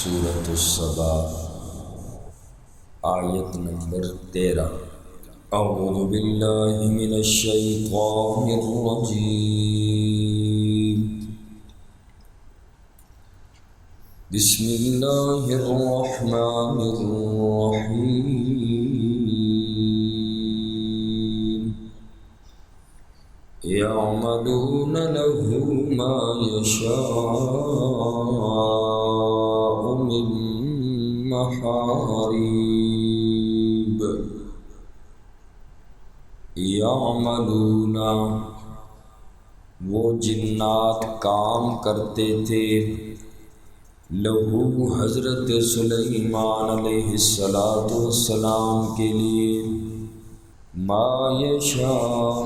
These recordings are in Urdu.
سورۃ السبا آیت نمبر 13۔ اعوذ باللہ من الشیطان الرجیم، بسم اللہ الرحمن الرحیم، یعملون له ما یشاء من محاریب۔ یعملون، وہ جنات کام کرتے تھے، لہو حضرت سلیمان علیہ السلام کے لیے، ما یشاء،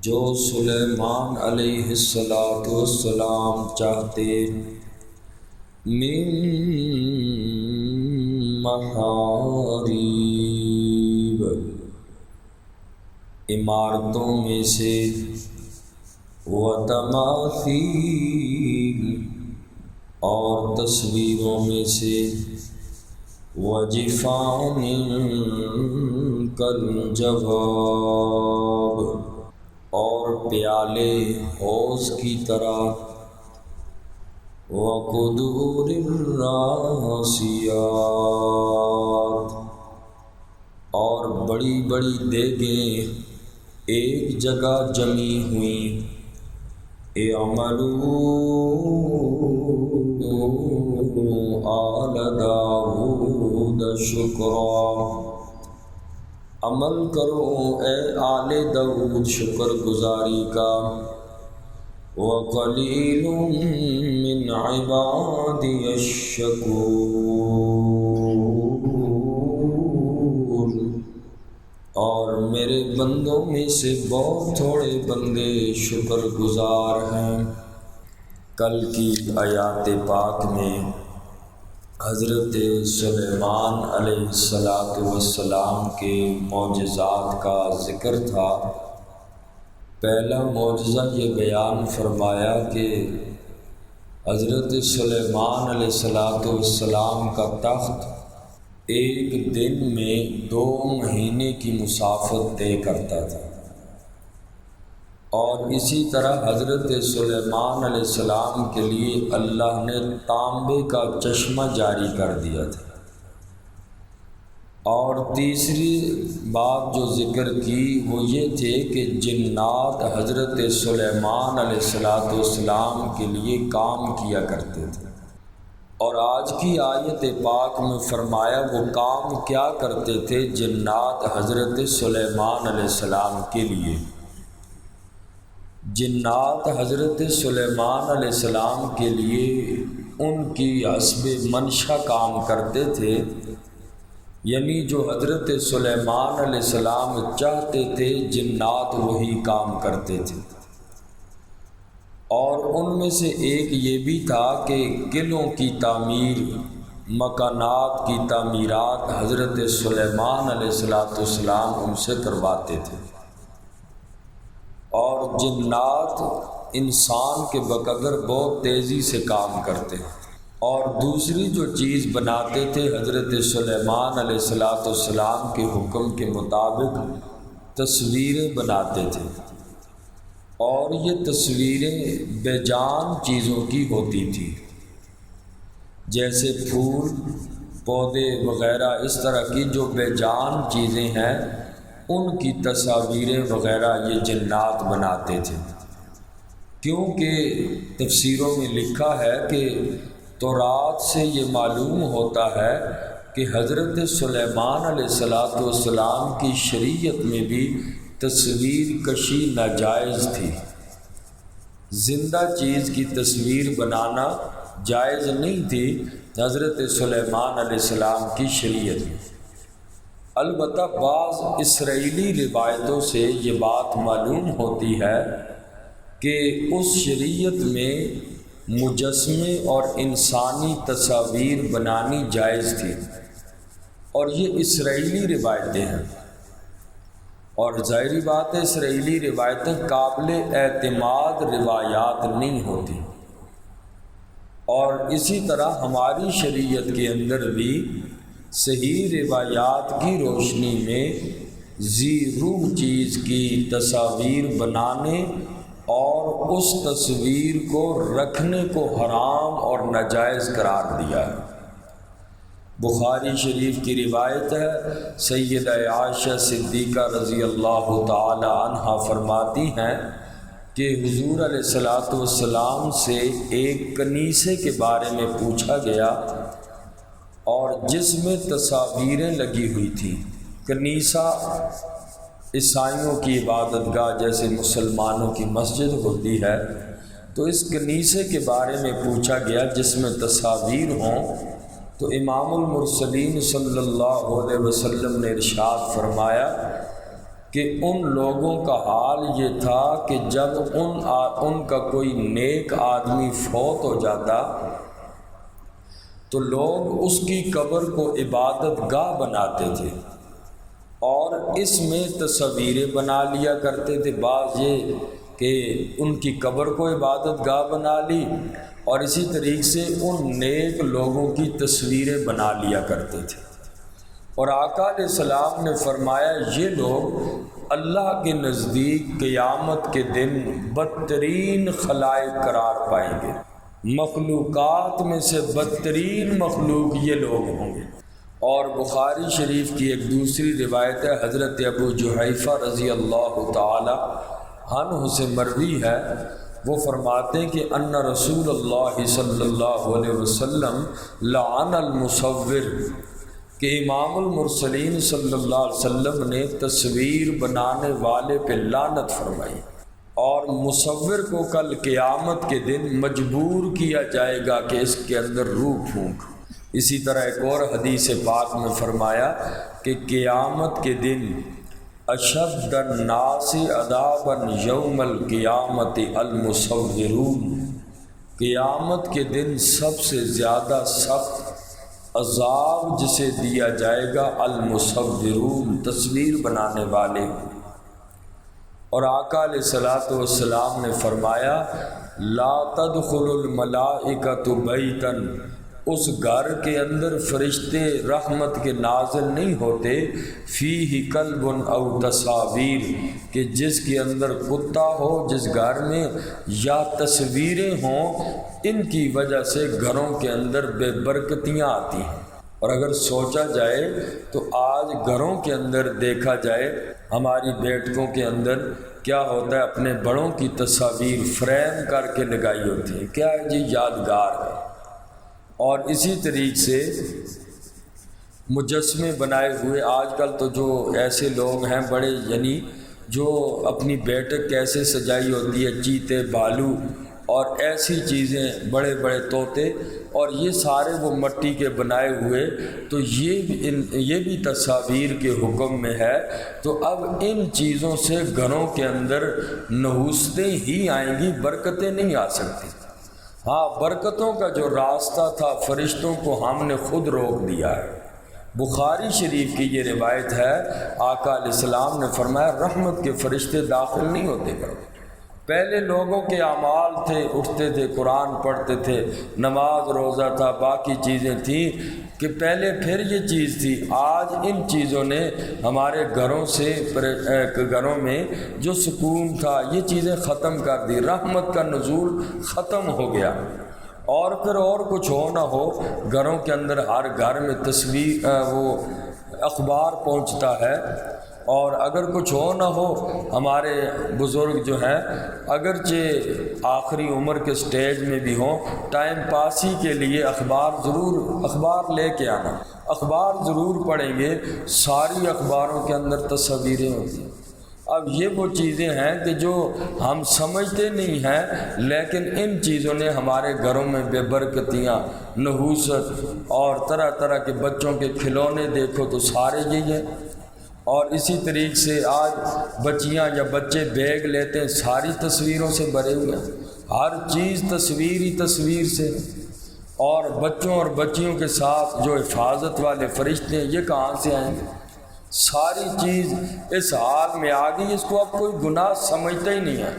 جو سلیمان علیہ السلام چاہتے، من محاریب، عمارتوں میں سے، وتماثیل، اور تصویروں میں سے، وجفان کالجواب، اور پیالے حوض کی طرح، وقدور الراسیات، اور بڑی بڑی دیگیں ایک جگہ جمی ہوئیں۔ اعملوا آل داؤد شکرا، عمل کرو اے آل داؤد شکر گزاری کا، وقلیل من عبادی الشکور، اور میرے بندوں میں سے بہت تھوڑے بندے شکر گزار ہیں۔ کل کی آیات پاک میں حضرت سلیمان علیہ السلام کے معجزات کا ذکر تھا۔ پہلا معجزہ یہ بیان فرمایا کہ حضرت سلیمان علیہ السلام کا تخت ایک دن میں 2 مہینے کی مسافت طے کرتا تھا، اور اسی طرح حضرت سلیمان علیہ السلام کے لیے اللہ نے تانبے کا چشمہ جاری کر دیا تھا۔ اور تیسری بات جو ذکر کی وہ یہ تھے کہ جنات حضرت سلیمان علیہ السلام کے لیے کام کیا کرتے تھے، اور آج کی آیت پاک میں فرمایا وہ کام کیا کرتے تھے جنات حضرت سلیمان علیہ السلام کے لیے۔ جنات حضرت سلیمان علیہ السلام کے لیے ان کی حسب منشا کام کرتے تھے، یعنی جو حضرت سلیمان علیہ السلام چاہتے تھے جنات وہی کام کرتے تھے۔ اور ان میں سے ایک یہ بھی تھا کہ قلعوں کی تعمیر، مکانات کی تعمیرات حضرت سلیمان علیہ السلام ان سے کرواتے تھے، اور جنات انسان کے بقدر بہت تیزی سے کام کرتے ہیں۔ اور دوسری جو چیز بناتے تھے حضرت سلیمان علیہ السلام کے حکم کے مطابق تصویریں بناتے تھے، اور یہ تصویریں بے جان چیزوں کی ہوتی تھی، جیسے پھول پودے وغیرہ، اس طرح کی جو بے جان چیزیں ہیں ان کی تصاویریں وغیرہ یہ جنات بناتے تھے۔ کیونکہ تفسیروں میں لکھا ہے کہ تورات سے یہ معلوم ہوتا ہے کہ حضرت سلیمان علیہ السلام کی شریعت میں بھی تصویر کشی ناجائز تھی، زندہ چیز کی تصویر بنانا جائز نہیں تھی حضرت سلیمان علیہ السلام کی شریعت میں۔ البتہ بعض اسرائیلی روایتوں سے یہ بات معلوم ہوتی ہے کہ اس شریعت میں مجسمے اور انسانی تصاویر بنانی جائز تھی، اور یہ اسرائیلی روایتیں ہیں، اور ظاہری بات ہے اسرائیلی روایتیں قابل اعتماد روایات نہیں ہوتی، اور اسی طرح ہماری شریعت کے اندر بھی صحیح روایات کی روشنی میں ذی روح چیز کی تصاویر بنانے اور اس تصویر کو رکھنے کو حرام اور ناجائز قرار دیا ہے۔ بخاری شریف کی روایت ہے، سیدہ عائشہ صدیقہ رضی اللہ تعالی عنہا فرماتی ہیں کہ حضور علیہ الصلاۃ والسلام سے ایک کنیسے کے بارے میں پوچھا گیا اور جس میں تصاویریں لگی ہوئی تھیں۔ کنیسہ عیسائیوں کی عبادت گاہ جیسے مسلمانوں کی مسجد ہوتی ہے، تو اس کنیسے کے بارے میں پوچھا گیا جس میں تصاویر ہوں، تو امام المرسلین صلی اللہ علیہ وسلم نے ارشاد فرمایا کہ ان لوگوں کا حال یہ تھا کہ جب ان کا کوئی نیک آدمی فوت ہو جاتا تو لوگ اس کی قبر کو عبادت گاہ بناتے تھے اور اس میں تصویریں بنا لیا کرتے تھے۔ بعض یہ کہ ان کی قبر کو عبادت گاہ بنا لی اور اسی طریقے سے ان نیک لوگوں کی تصویریں بنا لیا کرتے تھے، اور آقا علیہ السلام نے فرمایا یہ لوگ اللہ کے نزدیک قیامت کے دن بدترین خلائق قرار پائیں گے، مخلوقات میں سے بدترین مخلوق یہ لوگ ہوں گے۔ اور بخاری شریف کی ایک دوسری روایت ہے، حضرت ابو جحیفہ رضی اللہ تعالی عنہ سے مروی ہے، وہ فرماتے ہیں کہ ان رسول اللہ صلی اللہ علیہ وسلم لعن المصور، کہ امام المرسلین صلی اللہ علیہ وسلم نے تصویر بنانے والے پہ لعنت فرمائی، اور مصور کو کل قیامت کے دن مجبور کیا جائے گا کہ اس کے اندر روح پھونک۔ اسی طرح ایک اور حدیث پاک میں فرمایا کہ قیامت کے دن اشد الناس عذابا یوم القیامت المصورون، قیامت کے دن سب سے زیادہ سخت عذاب جسے دیا جائے گا المصورون، تصویر بنانے والے۔ اور آقا علیہ الصلوۃ والسلام نے فرمایا لا تدخل الملائکۃ بیتا، اس گھر کے اندر فرشتے رحمت کے نازل نہیں ہوتے، فیہ کلب او تصاویر، کہ جس کے اندر کتا ہو، جس گھر میں یا تصویریں ہوں، ان کی وجہ سے گھروں کے اندر بے برکتیاں آتی ہیں۔ اور اگر سوچا جائے تو آج گھروں کے اندر دیکھا جائے، ہماری بیٹکوں کے اندر کیا ہوتا ہے، اپنے بڑوں کی تصاویر فریم کر کے لگائی ہوتی ہیں، کیا ہے جی، یادگار ہے۔ اور اسی طریقے سے مجسمے بنائے ہوئے، آج کل تو جو ایسے لوگ ہیں بڑے، یعنی جو اپنی بیٹک کیسے سجائی ہوتی ہے، چیتے، بھالو اور ایسی چیزیں، بڑے بڑے طوطے، اور یہ سارے وہ مٹی کے بنائے ہوئے، تو یہ بھی تصاویر کے حکم میں ہے۔ تو اب ان چیزوں سے گھروں کے اندر نحوستیں ہی آئیں گی، برکتیں نہیں آ سکتی۔ ہاں، برکتوں کا جو راستہ تھا فرشتوں کو ہم نے خود روک دیا ہے۔ بخاری شریف کی یہ روایت ہے، آقا علیہ السلام نے فرمایا رحمت کے فرشتے داخل نہیں ہوتے گھروں۔ پہلے لوگوں کے اعمال تھے، اٹھتے تھے، قرآن پڑھتے تھے، نماز روزہ تھا، باقی چیزیں تھیں کہ پہلے پھر یہ چیز تھی۔ آج ان چیزوں نے ہمارے گھروں میں جو سکون تھا، یہ چیزیں ختم کر دی، رحمت کا نزول ختم ہو گیا۔ اور پھر اور کچھ ہو نہ ہو، گھروں کے اندر ہر گھر میں تصویر وہ اخبار پہنچتا ہے، اور اگر کچھ ہو نہ ہو، ہمارے بزرگ جو ہیں اگرچہ آخری عمر کے سٹیج میں بھی ہوں، ٹائم پاسی کے لیے اخبار لے کے آنا، اخبار ضرور پڑھیں گے، ساری اخباروں کے اندر تصویریں ہوتی ہیں۔ اب یہ وہ چیزیں ہیں کہ جو ہم سمجھتے نہیں ہیں، لیکن ان چیزوں نے ہمارے گھروں میں بے برکتیاں، نحوست اور طرح طرح کے بچوں کے کھلونے دیکھو تو سارے یہی ہیں۔ اور اسی طریقے سے آج بچیاں یا بچے بیگ لیتے ہیں، ساری تصویروں سے بھرے ہوئے ہیں، ہر چیز تصویر ہی تصویر سے۔ اور بچوں اور بچیوں کے ساتھ جو حفاظت والے فرشتے ہیں، یہ کہاں سے آئیں گے؟ ساری چیز اس حال میں آ گئی، اس کو اب کوئی گناہ سمجھتا ہی نہیں ہے۔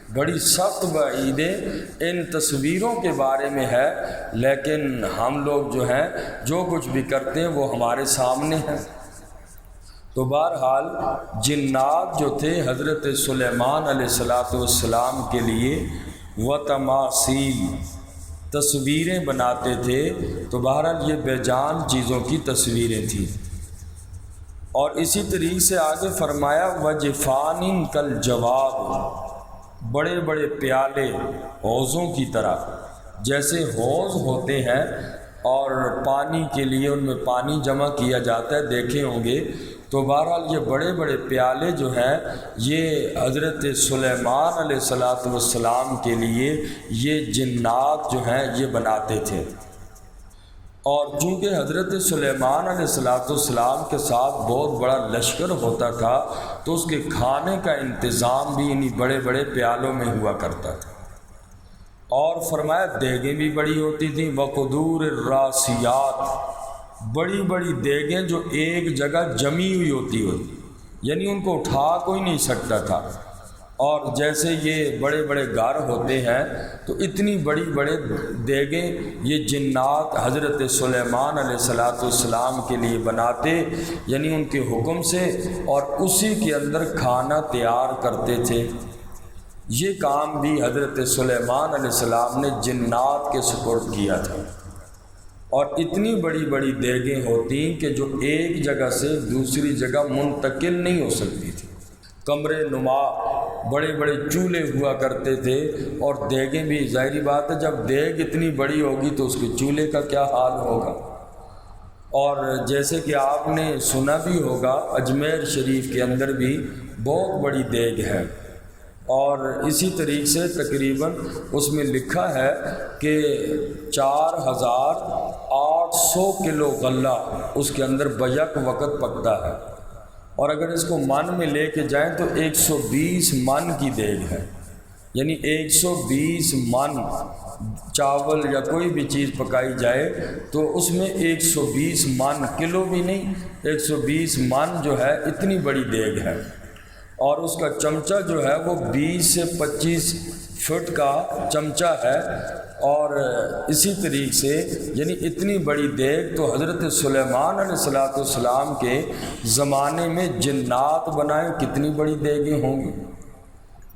بڑی سخت وعیدیں ان تصویروں کے بارے میں ہے، لیکن ہم لوگ جو ہیں جو کچھ بھی کرتے ہیں وہ ہمارے سامنے ہے۔ تو بہرحال جنات جو تھے حضرت سلیمان علیہ السلام کے لیے وتماثیل تصویریں بناتے تھے، تو بہرحال یہ بے جان چیزوں کی تصویریں تھیں۔ اور اسی طریقے سے آگے فرمایا وجفان کالجواب، بڑے بڑے پیالے حوضوں کی طرح، جیسے حوض ہوتے ہیں اور پانی کے لیے ان میں پانی جمع کیا جاتا ہے، دیکھے ہوں گے۔ تو بہرحال یہ بڑے بڑے پیالے جو ہیں یہ حضرت سلیمان علیہ السلام کے لیے یہ جنات جو ہیں یہ بناتے تھے۔ اور چونکہ حضرت سلیمان علیہ السلام کے ساتھ بہت بڑا لشکر ہوتا تھا، تو اس کے کھانے کا انتظام بھی انہی بڑے بڑے پیالوں میں ہوا کرتا تھا۔ اور فرمایا دیگیں بھی بڑی ہوتی تھیں، وقدور الراسیات، بڑی بڑی دیگیں جو ایک جگہ جمی ہوئی ہوتی، یعنی ان کو اٹھا کوئی نہیں سکتا تھا۔ اور جیسے یہ بڑے بڑے گھر ہوتے ہیں تو اتنی بڑی بڑے دیگیں یہ جنات حضرت سلیمان علیہ السلام کے لیے بناتے، یعنی ان کے حکم سے، اور اسی کے اندر کھانا تیار کرتے تھے۔ یہ کام بھی حضرت سلیمان علیہ السلام نے جنات کے سپرد کیا تھا۔ اور اتنی بڑی بڑی دیگیں ہوتی کہ جو ایک جگہ سے دوسری جگہ منتقل نہیں ہو سکتی تھی، کمرے نما بڑے بڑے چولہے ہوا کرتے تھے۔ اور دیگیں بھی ظاہری بات ہے، جب دیگ اتنی بڑی ہوگی تو اس کے چولہے کا کیا حال ہوگا۔ اور جیسے کہ آپ نے سنا بھی ہوگا اجمیر شریف کے اندر بھی بہت بڑی دیگ ہے، اور اسی طریقے سے تقریباً اس میں لکھا ہے کہ 4800 کلو غلہ اس کے اندر بیک وقت پکتا ہے، اور اگر اس کو من میں لے کے جائیں تو 120 من کی دیگ ہے، یعنی 120 من چاول یا کوئی بھی چیز پکائی جائے تو اس میں 120 من، کلو بھی نہیں، 120 من جو ہے اتنی بڑی دیگ ہے۔ اور اس کا چمچہ جو ہے وہ 20 سے 25 فٹ کا چمچہ ہے۔ اور اسی طریقے سے یعنی اتنی بڑی دیگ تو حضرت سلیمان علیہ السلام کے زمانے میں جنات بنائیں کتنی بڑی دیگیں ہوں گی۔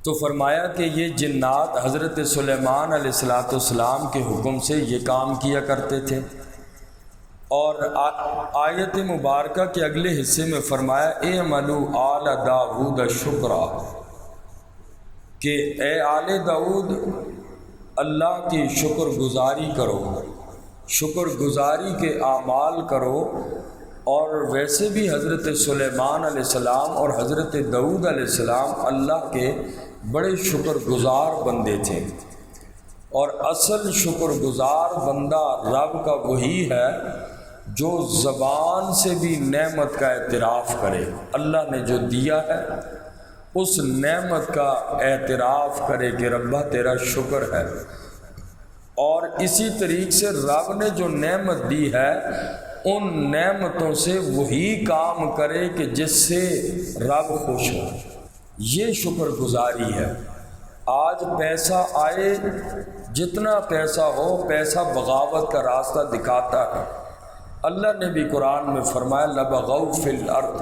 تو فرمایا کہ یہ جنات حضرت سلیمان علیہ السلام کے حکم سے یہ کام کیا کرتے تھے۔ اور آیت مبارکہ کے اگلے حصے میں فرمایا اعملوا آل داؤد شکرا، کہ اے آل داؤد اللہ کی شکر گزاری کرو، شکر گزاری کے اعمال کرو۔ اور ویسے بھی حضرت سلیمان علیہ السلام اور حضرت داؤد علیہ السلام اللہ کے بڑے شکر گزار بندے تھے، اور اصل شکر گزار بندہ رب کا وہی ہے جو زبان سے بھی نعمت کا اعتراف کرے، اللہ نے جو دیا ہے اس نعمت کا اعتراف کرے کہ ربا تیرا شکر ہے۔ اور اسی طریقے سے رب نے جو نعمت دی ہے ان نعمتوں سے وہی کام کرے کہ جس سے رب خوش ہو، یہ شکر گزاری ہے۔ آج پیسہ آئے، جتنا پیسہ ہو، پیسہ بغاوت کا راستہ دکھاتا ہے۔ اللہ نے بھی قرآن میں فرمایا لبغوا فی الارض،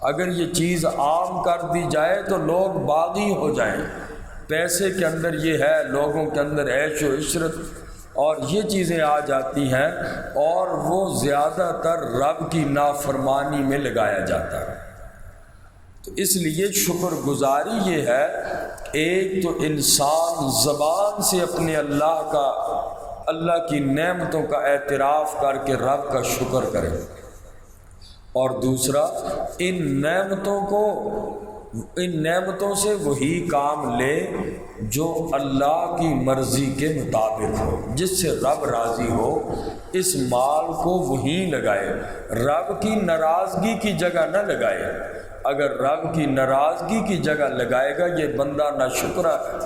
اگر یہ چیز عام کر دی جائے تو لوگ باغی ہو جائیں۔ پیسے کے اندر یہ ہے، لوگوں کے اندر عیش و عشرت اور یہ چیزیں آ جاتی ہیں، اور وہ زیادہ تر رب کی نافرمانی میں لگایا جاتا ہے۔ تو اس لیے شکر گزاری یہ ہے، ایک تو انسان زبان سے اپنے اللہ کی نعمتوں کا اعتراف کر کے رب کا شکر کرے، اور دوسرا ان نعمتوں سے وہی کام لے جو اللہ کی مرضی کے مطابق ہو، جس سے رب راضی ہو، اس مال کو وہیں لگائے، رب کی ناراضگی کی جگہ نہ لگائے۔ اگر رب کی ناراضگی کی جگہ لگائے گا یہ بندہ ناشکرا ہے۔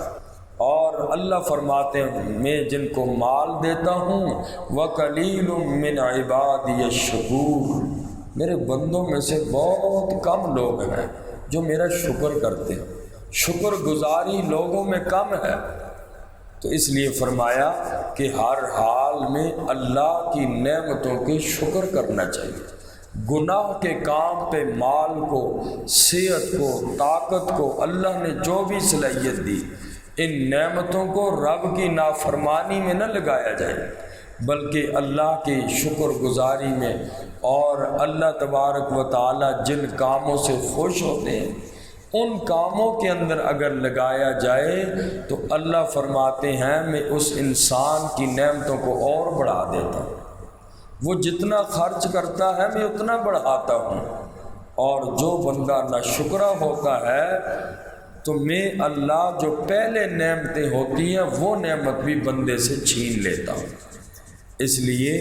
اور اللہ فرماتے ہیں میں جن کو مال دیتا ہوں وَقَلِيلٌ مِّنْ عِبَادِيَ الشَّكُورُ، میرے بندوں میں سے بہت کم لوگ ہیں جو میرا شکر کرتے ہیں۔ شکر گزاری لوگوں میں کم ہے، تو اس لیے فرمایا کہ ہر حال میں اللہ کی نعمتوں کے شکر کرنا چاہیے۔ گناہ کے کام پہ مال کو، صحت کو، طاقت کو، اللہ نے جو بھی صلاحیت دی، ان نعمتوں کو رب کی نافرمانی میں نہ لگایا جائے، بلکہ اللہ کی شکر گزاری میں، اور اللہ تبارک و تعالی جن کاموں سے خوش ہوتے ہیں ان کاموں کے اندر اگر لگایا جائے تو اللہ فرماتے ہیں میں اس انسان کی نعمتوں کو اور بڑھا دیتا ہوں، وہ جتنا خرچ کرتا ہے میں اتنا بڑھاتا ہوں، اور جو بندہ ناشکرا ہوتا ہے تو میں اللہ جو پہلے نعمتیں ہوتی ہیں وہ نعمت بھی بندے سے چھین لیتا ہوں۔ اس لیے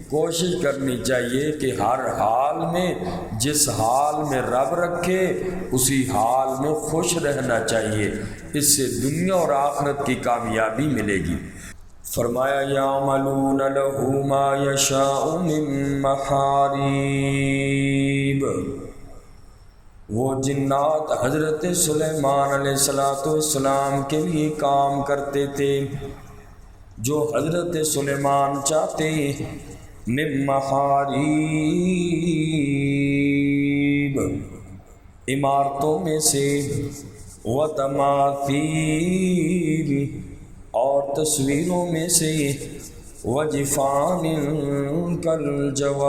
کوشش کرنی چاہیے کہ ہر حال میں جس حال میں رب رکھے اسی حال میں خوش رہنا چاہیے، اس سے دنیا اور آخرت کی کامیابی ملے گی۔ فرمایا یعملون لہ ما یشاء من محاریب، وہ جنات حضرت سلیمان علیہ السلام کے لیے کام کرتے تھے جو حضرت سلیمان چاہتے، من محاریب، عمارتوں میں سے، و تماثیل، اور تصویروں میں سے، و جفان کالجواب،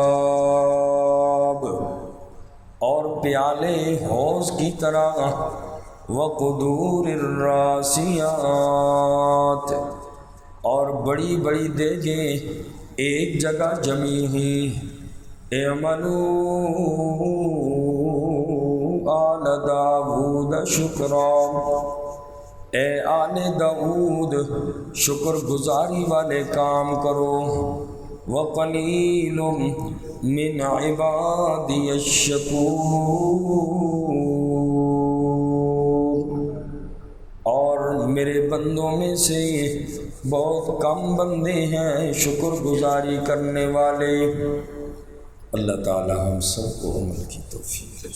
اور پیالے حوض کی طرح، و قدور الراسیات، اور بڑی بڑی دیگیں ایک جگہ جمی ہوئی۔ اعملوا آل داود شکرا، اے آل داود شکر گزاری والے کام کرو، وقلیل من عبادی الشکور، اور میرے بندوں میں سے بہت کم بندے ہیں شکر گزاری کرنے والے۔ اللہ تعالی ہم سب کو عمل کی توفیق دے۔